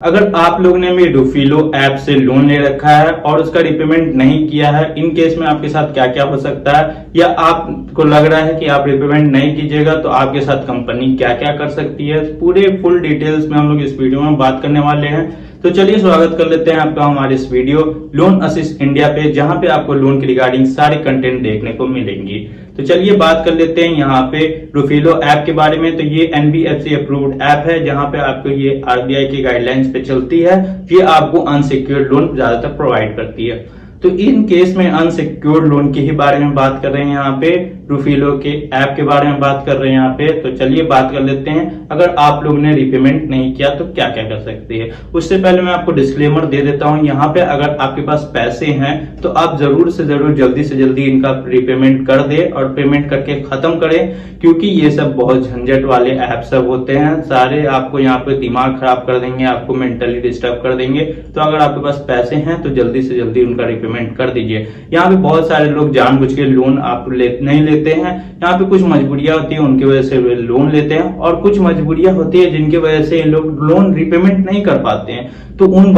अगर आप लोगों ने भी रूफीलो ऐप से लोन ले रखा है और उसका रिपेमेंट नहीं किया है, इन केस में आपके साथ क्या क्या हो सकता है, या आपको लग रहा है कि आप रिपेमेंट नहीं कीजिएगा तो आपके साथ कंपनी क्या क्या कर सकती है, पूरे फुल डिटेल्स में हम लोग इस वीडियो में बात करने वाले हैं। तो चलिए स्वागत कर लेते हैं आपका हमारे इस वीडियो लोन असिस्ट इंडिया पे, जहां पे आपको लोन की रिगार्डिंग सारे कंटेंट देखने को मिलेंगी। तो चलिए बात कर लेते हैं यहाँ पे रूफीलो ऐप के बारे में। तो ये NBFC अप्रूव्ड ऐप है, जहां पे आपको ये RBI की गाइडलाइंस पे चलती है। ये आपको अनसिक्योर्ड लोन ज्यादातर प्रोवाइड करती है। तो इन केस में अनसिक्योर्ड लोन के ही बारे में बात कर रहे हैं यहाँ पे, रूफीलो के ऐप के बारे में बात कर रहे हैं यहाँ पे। तो चलिए बात कर लेते हैं, अगर आप लोगों ने रिपेमेंट नहीं किया तो क्या क्या कर सकते हैं। उससे पहले मैं आपको डिस्क्लेमर दे देता हूँ यहाँ पे, अगर आपके पास पैसे हैं तो आप जरूर से जरूर जल्दी से जल्दी इनका रिपेमेंट कर दे और पेमेंट करके खत्म करें, क्योंकि ये सब बहुत झंझट वाले ऐप सब होते हैं, सारे आपको यहाँ पे दिमाग खराब कर देंगे, आपको मेंटली डिस्टर्ब कर देंगे। तो अगर आपके पास पैसे हैं तो जल्दी से जल्दी उनका रिपेमेंट कर दीजिए। यहाँ पे बहुत सारे लोग जानबूझ के लोन आप नहीं लेते हैं, यहाँ पे कुछ मजबूरियां होती है उनकी वजह से वे लोन लेते हैं, और कुछ मजबूरियां होती है जिनकी वजह से लोग लोन रिपेमेंट नहीं कर पाते हैं। तो उन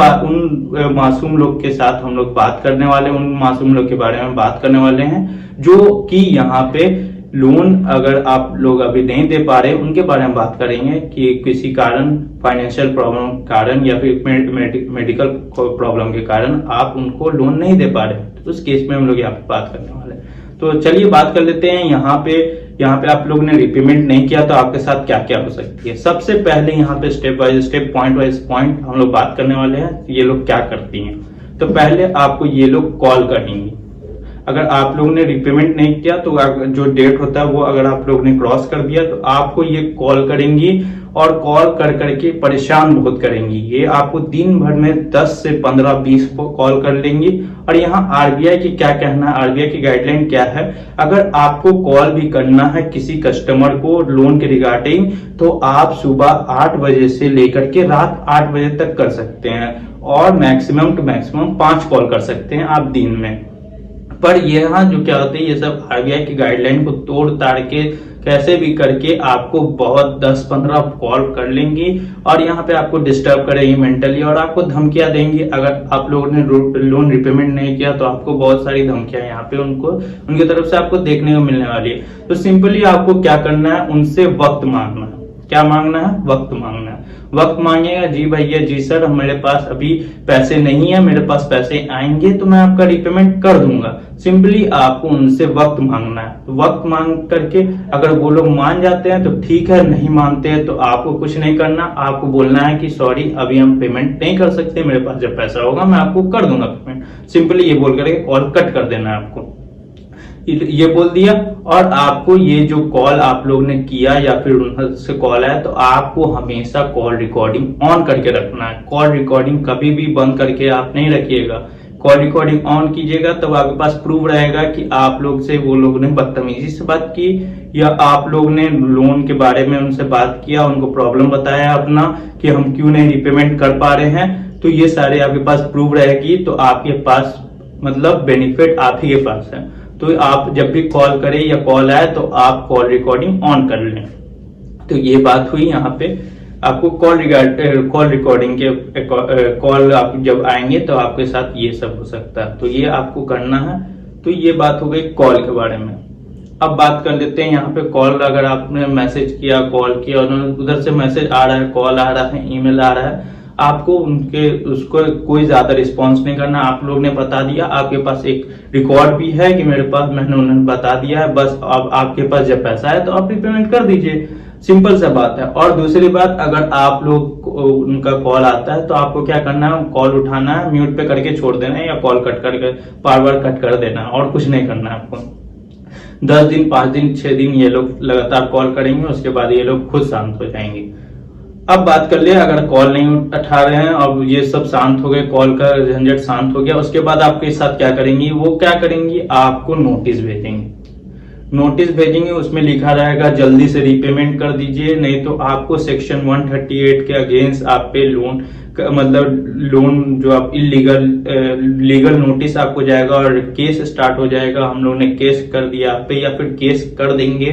मासूम लोग के साथ हम लोग बात करने वाले, उन मासूम लोग के बारे में बात करने वाले हैं जो कि यहाँ पे लोन अगर आप लोग अभी नहीं दे पा रहे, उनके बारे में बात करेंगे कि किसी कारण, फाइनेंशियल प्रॉब्लम के कारण या फिर मेडिकल प्रॉब्लम के कारण आप उनको लोन नहीं दे पा रहे, तो उस केस में हम लोग यहाँ पे बात करने वाले हैं। तो चलिए बात कर लेते हैं यहाँ पे आप लोग ने रिपेमेंट नहीं किया तो आपके साथ क्या क्या हो सकती है। सबसे पहले यहाँ पे step by step, point wise point हम लोग बात करने वाले हैं, ये लोग क्या करती हैं। तो पहले आपको ये लोग कॉल करेंगी। अगर आप लोगों ने रिपेमेंट नहीं किया तो जो डेट होता है वो अगर आप लोगों ने क्रॉस कर दिया तो आपको ये कॉल करेंगी, और कॉल कर करके परेशान बहुत करेंगी। ये आपको दिन भर में 10 से 15-20 कॉल कर लेंगी। और यहाँ RBI की क्या कहना है, RBI की गाइडलाइन क्या है, अगर आपको कॉल भी करना है किसी कस्टमर को लोन के रिगार्डिंग, तो आप सुबह 8 बजे से लेकर के रात 8 बजे तक कर सकते हैं, और मैक्सिमम टू मैक्सिमम 5 कॉल कर सकते हैं आप दिन में। पर यहाँ जो क्या होता है, ये सब RBI की गाइडलाइन को तोड़ ताड़ के कैसे भी करके आपको बहुत 10-15 कॉल कर लेंगी, और यहाँ पे आपको डिस्टर्ब करेंगी मेंटली, और आपको धमकियां देंगी। अगर आप लोगों ने लोन रिपेमेंट नहीं किया तो आपको बहुत सारी धमकियां यहाँ पे उनकी तरफ से आपको देखने को मिलने वाली है। तो सिंपली आपको क्या करना है, उनसे वक्त मांगना है। क्या मांगना है? वक्त मांगना है। वक्त मांगेगा, जी भैया, जी सर, मेरे पास अभी पैसे नहीं है, मेरे पास पैसे आएंगे तो मैं आपका रिपेमेंट कर दूंगा। सिंपली आपको उनसे वक्त मांगना है। तो वक्त मांग करके अगर वो लोग मान जाते हैं तो ठीक है, नहीं मानते हैं तो आपको कुछ नहीं करना, आपको बोलना है कि सॉरी, अभी हम पेमेंट नहीं कर सकते, मेरे पास जब पैसा होगा मैं आपको कर दूंगा पेमेंट। सिंपली ये बोल करके कॉल कट कर देना है आपको, ये बोल दिया। और आपको ये जो कॉल आप लोग ने किया या फिर उनसे कॉल आया, तो आपको हमेशा कॉल रिकॉर्डिंग ऑन करके रखना है। कॉल रिकॉर्डिंग कभी भी बंद करके आप नहीं रखिएगा, कॉल रिकॉर्डिंग ऑन कीजिएगा, तब आपके पास प्रूफ रहेगा कि आप लोग से वो लोग ने बदतमीजी से बात की, या आप लोग ने लोन के बारे में उनसे बात किया, उनको प्रॉब्लम बताया अपना कि हम क्यों नहीं रिपेमेंट कर पा रहे हैं। तो ये सारे आपके पास प्रूफ रहेगी, तो आपके पास मतलब बेनिफिट आप ही के पास है। तो आप जब भी कॉल करें या कॉल आए तो आप कॉल रिकॉर्डिंग ऑन कर लें। तो ये बात हुई यहाँ पे। आपको कॉल रिकॉर्डिंग के कॉल आप जब आएंगे तो आपके साथ ये सब हो सकता है, तो ये आपको करना है। तो ये बात हो गई कॉल के बारे में। अब बात कर लेते हैं यहाँ पे कॉल, अगर आपने मैसेज किया, कॉल किया, उधर से मैसेज आ रहा है, कॉल आ रहा है, ईमेल आ रहा है, आपको उसको कोई ज्यादा रिस्पॉन्स नहीं करना। आप लोग ने बता दिया, आपके पास एक रिकॉर्ड भी है कि मेरे पास, उन्होंने बता दिया है, बस अब आपके पास जब पैसा है तो आप रिपेमेंट कर दीजिए। सिंपल सा बात है। और दूसरी बात, अगर आप लोग उनका कॉल आता है तो आपको क्या करना है, कॉल उठाना है, म्यूट पे करके छोड़ देना है, या कॉल कट करके बार बार कट कर देना है, और कुछ नहीं करना है आपको। 10 दिन, 5 दिन, 6 दिन ये लोग लगातार कॉल करेंगे, उसके बाद ये लोग खुद शांत हो जाएंगे। अब बात कर ले, अगर कॉल नहीं उठा रहे हैं और ये सब शांत हो गए, कॉल का झंझट शांत हो गया, उसके बाद आपके साथ क्या करेंगी, वो क्या करेंगी, आपको नोटिस भेजेंगे। नोटिस भेजेंगे, उसमें लिखा रहेगा जल्दी से रिपेमेंट कर दीजिए, नहीं तो आपको सेक्शन 138 के अगेंस्ट आप पे लोन मतलब लोन जो आप लीगल नोटिस आपको जाएगा और केस स्टार्ट हो जाएगा। हम लोग ने केस कर दिया आप पे या फिर केस कर देंगे,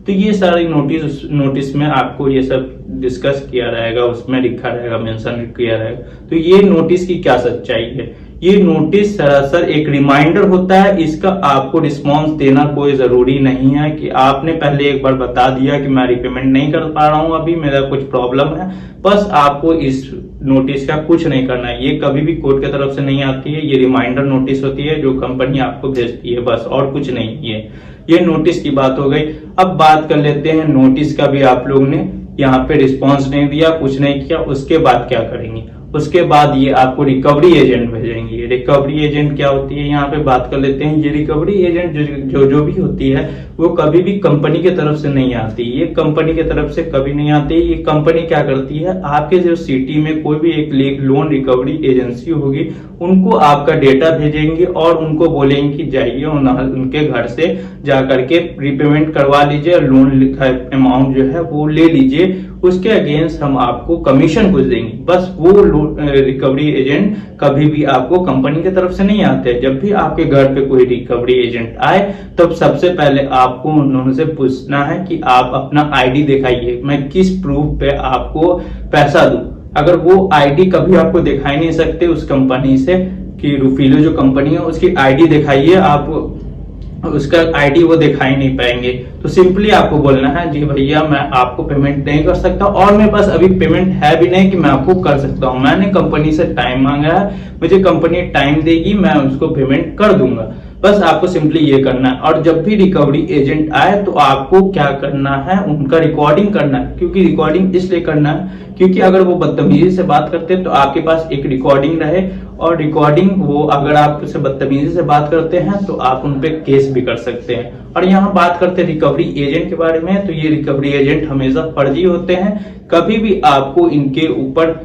तो ये सारी नोटिस में आपको ये सब डिस्कस किया रहेगा, उसमें लिखा रहेगा, मेंशन किया रहेगा। तो ये नोटिस की क्या सच्चाई है? ये नोटिस सरासर एक रिमाइंडर होता है, इसका आपको रिस्पॉन्स देना कोई जरूरी नहीं है कि आपने पहले एक बार बता दिया कि मैं रिपेमेंट नहीं कर पा रहा हूं, अभी मेरा कुछ प्रॉब्लम है, बस आपको इस नोटिस का कुछ नहीं करना है। ये कभी भी कोर्ट की तरफ से नहीं आती है, ये रिमाइंडर नोटिस होती है जो कंपनी आपको भेजती है, बस, और कुछ नहीं है। ये नोटिस की बात हो गई। अब बात कर लेते हैं नोटिस का भी आप लोग ने यहाँ पे रिस्पॉन्स नहीं दिया, कुछ नहीं किया, उसके बाद क्या करेंगे? उसके बाद ये आपको रिकवरी एजेंट भेजेंगे। रिकवरी एजेंट क्या होती है यहाँ पे बात कर लेते हैं। ये रिकवरी एजेंट जो भी होती है वो कभी भी कंपनी की तरफ से नहीं आती, ये कंपनी की तरफ से कभी नहीं आती। ये कंपनी क्या करती है, आपके जो सिटी में कोई भी एक लोन रिकवरी एजेंसी होगी उनको आपका डेटा भेजेंगे और उनको बोलेंगे कि जाइए उनके घर से जा करके रिपेमेंट करवा लीजिए, लोन लिखा अमाउंट जो है वो ले लीजिए, उसके अगेंस्ट हम आपको कमीशन कुछ देंगे। बस वो रिकवरी एजेंट कभी भी आपको कंपनी की तरफ से नहीं आते। जब भी आपके घर पे कोई रिकवरी एजेंट आए तब सबसे पहले आपको उनसे पूछना है कि आप अपना आईडी दिखाइए, मैं किस प्रूफ पे आपको पैसा दूं। अगर वो आईडी कभी आपको दिखाई नहीं सकते उस कंपनी से कि रूफिलो जो कंपनी है उसकी आईडी दिखाइए, आप उसका आईडी वो दिखाई नहीं पाएंगे, तो सिंपली आपको बोलना है जी भैया मैं आपको पेमेंट नहीं कर सकता और मेरे पास अभी पेमेंट है भी नहीं कि मैं आपको कर सकता हूं, मैंने कंपनी से टाइम मांगा है, मुझे कंपनी टाइम देगी, मैं उसको पेमेंट कर दूंगा। बस आपको सिंपली ये करना है। और जब भी रिकवरी एजेंट आए तो आपको क्या करना है, उनका रिकॉर्डिंग करना है। क्योंकि रिकॉर्डिंग इसलिए करना है क्योंकि अगर वो बदतमीजी से बात करते हैं तो आपके पास एक रिकॉर्डिंग रहे, और रिकॉर्डिंग वो अगर आपसे बदतमीजी से बात करते हैं तो आप उन पे केस भी कर सकते हैं। और यहाँ बात करते हैं रिकवरी एजेंट के बारे में, तो ये रिकवरी एजेंट हमेशा फर्जी होते हैं। कभी भी आपको इनके ऊपर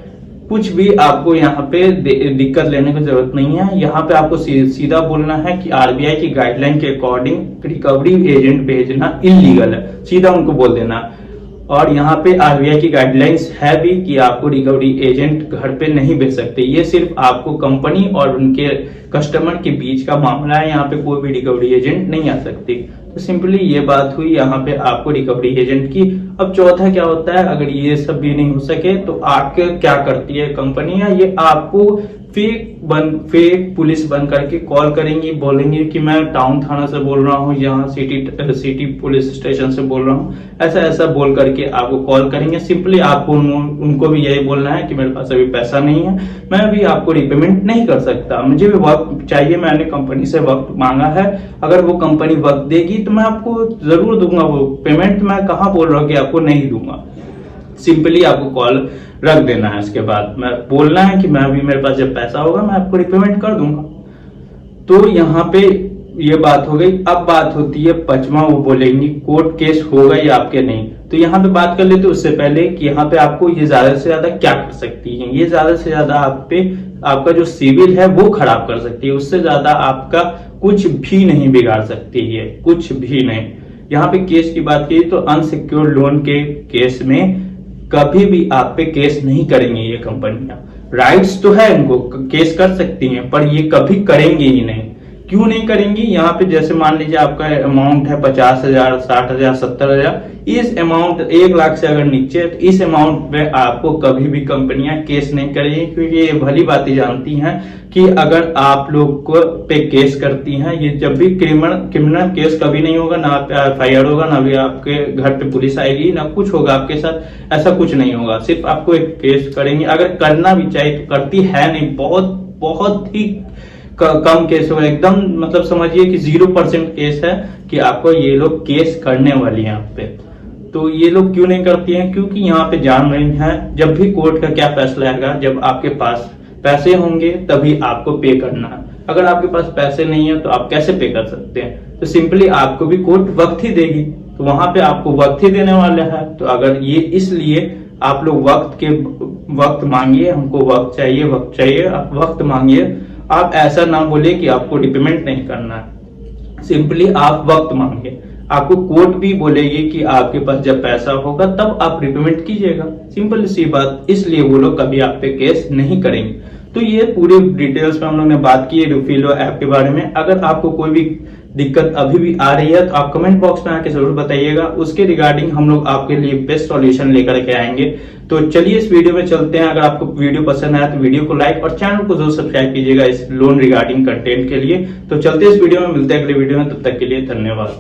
कुछ भी आपको यहाँ पे दिक्कत लेने की जरूरत नहीं है। यहाँ पे आपको सीधा बोलना है कि आरबीआई की गाइडलाइन के अकॉर्डिंग रिकवरी एजेंट भेजना इलीगल है, सीधा उनको बोल देना। और यहाँ पे आरबीआई की गाइडलाइंस है भी कि आपको रिकवरी एजेंट घर पे नहीं भेज सकते, ये सिर्फ आपको कंपनी और उनके कस्टमर के बीच का मामला है, यहाँ पे कोई भी रिकवरी एजेंट नहीं आ सकती। तो सिंपली ये बात हुई यहाँ पे आपको रिकवरी एजेंट की। अब चौथा क्या होता है, अगर ये सब भी नहीं हो सके तो आपके क्या करती है कंपनियां, ये आपको फेक पुलिस बन करके कॉल करेंगी, बोलेंगे कि मैं टाउन थाना से बोल रहा हूँ, यहाँ सिटी पुलिस स्टेशन से बोल रहा हूँ, ऐसा ऐसा बोल करके आपको कॉल करेंगे। सिंपली आपको उनको भी यही बोलना है कि मेरे पास अभी पैसा नहीं है, मैं भी आपको रिपेमेंट नहीं कर सकता, मुझे भी वक्त चाहिए, मैंने कंपनी से वक्त मांगा है, अगर वो कंपनी वक्त देगी तो मैं आपको जरूर दूंगा वो पेमेंट, मैं कहाँ बोल रहा हूँ कि आपको नहीं दूंगा। सिंपली आपको कॉल रख देना है, इसके बाद मैं बोलना है कि मैं भी, मेरे पास जब पैसा होगा मैं आपको रिपेमेंट कर दूंगा। तो यहाँ पे ये बात हो गई। अब बात होती है पांचवा, वो बोलेंगी कोर्ट केस होगा या आपके नहीं। तो यहाँ पे बात कर लेते उससे पहले कि यहाँ पे आपको ये ज्यादा से ज्यादा क्या कर सकती है, ये ज्यादा से ज्यादा आप पे आपका जो सिविल है वो खराब कर सकती है, उससे ज्यादा आपका कुछ भी नहीं बिगाड़ सकती है, कुछ भी नहीं। यहाँ पे केस की बात की तो अनसिक्योर्ड लोन के केस में कभी भी आप पे केस नहीं करेंगे ये कंपनियां। राइट्स तो है, इनको केस कर सकती हैं पर ये कभी करेंगे ही नहीं। क्यों नहीं करेंगी, यहाँ पे जैसे मान लीजिए आपका अमाउंट है 50,000, 60,000, 70,000, इस अमाउंट 1 लाख से अगर नीचे है तो इस अमाउंट पे आपको कभी भी कंपनियां केस नहीं करेंगी, क्योंकि ये भली बातें जानती हैं कि अगर आप लोग को पे केस करती हैं, ये जब भी क्रिमिनल केस कभी नहीं होगा, ना FIR होगा, ना भी आपके घर पे पुलिस आएगी, ना कुछ होगा आपके साथ, ऐसा कुछ नहीं होगा। सिर्फ आपको एक केस करेंगे, अगर करना भी चाहिए तो करती है नहीं, बहुत बहुत ही कम केस होगा, एकदम मतलब समझिए कि 0% केस है कि आपको ये लोग केस करने वाली हैं आप पे। तो ये लोग क्यों नहीं करती हैं, क्योंकि यहाँ पे जान रही हैं जब भी कोर्ट का क्या फैसला आएगा, जब आपके पास पैसे होंगे तभी आपको पे करना है, अगर आपके पास पैसे नहीं है तो आप कैसे पे कर सकते हैं। तो सिंपली आपको भी कोर्ट वक्त ही देगी, तो वहां पे आपको वक्त ही देने वाले हैं। तो अगर ये इसलिए आप लोग वक्त मांगिए, हमको वक्त चाहिए, आप वक्त मांगिए। आप ऐसा ना बोले कि आपको रिपेमेंट नहीं करना है, सिंपली आप वक्त मांगिए। आपको कोर्ट भी बोलेगी कि आपके पास जब पैसा होगा तब आप रिपेमेंट कीजिएगा, सिंपल सी बात। इसलिए वो लोग कभी आप पे केस नहीं करेंगे। तो ये पूरे डिटेल्स में हम लोग ने बात की है रूफिलो ऐप के बारे में। अगर आपको कोई भी दिक्कत अभी भी आ रही है तो आप कमेंट बॉक्स में आके जरूर बताइएगा, उसके रिगार्डिंग हम लोग आपके लिए बेस्ट सॉल्यूशन लेकर के आएंगे। तो चलिए इस वीडियो में चलते हैं। अगर आपको वीडियो पसंद आया तो वीडियो को लाइक और चैनल को जरूर सब्सक्राइब कीजिएगा इस लोन रिगार्डिंग कंटेंट के लिए। तो चलते इस वीडियो में, मिलते हैं अगले वीडियो में, तब तक के लिए धन्यवाद।